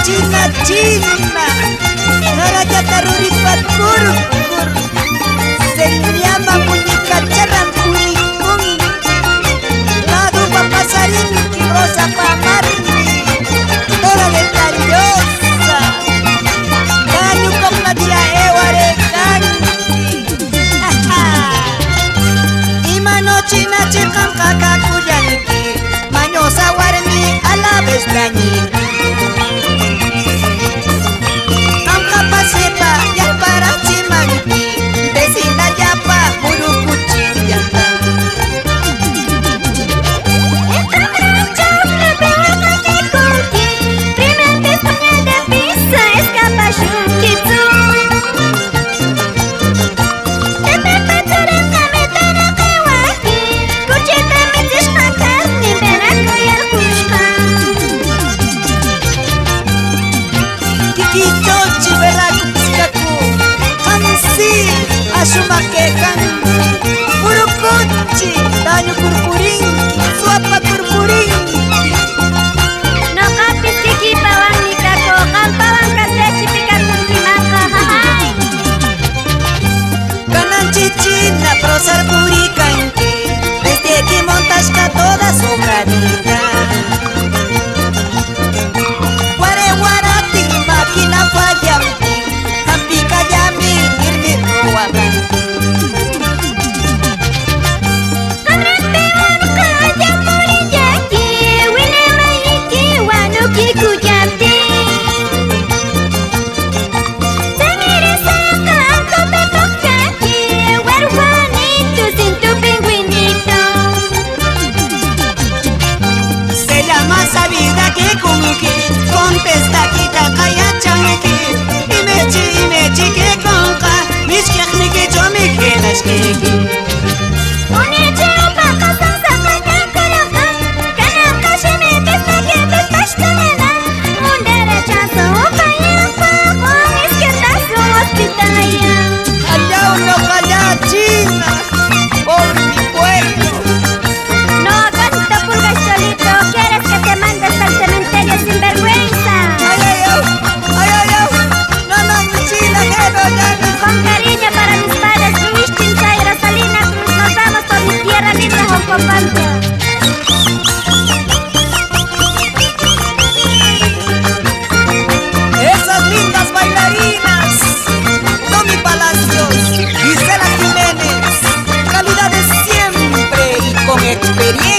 China, China, Narayata Ruripat Kurkur, se llama muñeca charrampuricún, Ladu papasarín, rosa pamarni, Dora de tallosa, Caño con Nadia Ewarecanti, Imano China chican kakakuyanki, Mañosa warmi a la vez dañina. Sepa ya para chimanti, vecina ya pa murucuchillanta. Asumakekan Purukuchi Daño kurkuring Suapa kurkuring Nokapis kiki bawang nikako Kampawang kasechi pikat kuntimaka Hai Kanan chichina prosar purikanki Desde que montasca toda sobradita Guare guarati máquina fallampi Hampi kayami irmi ruaga Contesta kita kaya chanki Imechi ke konka Mishkakni ke chomi kelas keki Uniche opa kasan saka kankuraka Kanaka shime pesta ke pestashtanana Mundere chanso opa yampa Con izquierda su hospitalaya Allá uno calla China Pobre mi pueblo No aguanta purga solito Quieres que te mandes al cementerio sin vergüenza Con cariño para mis padres Luis, Chincha y Rosalina Cruz Nos vamos por mi tierra linda Joncopampa Esas lindas bailarinas Domi Palacios, Gisela Jiménez Calidad de siempre y con experiencia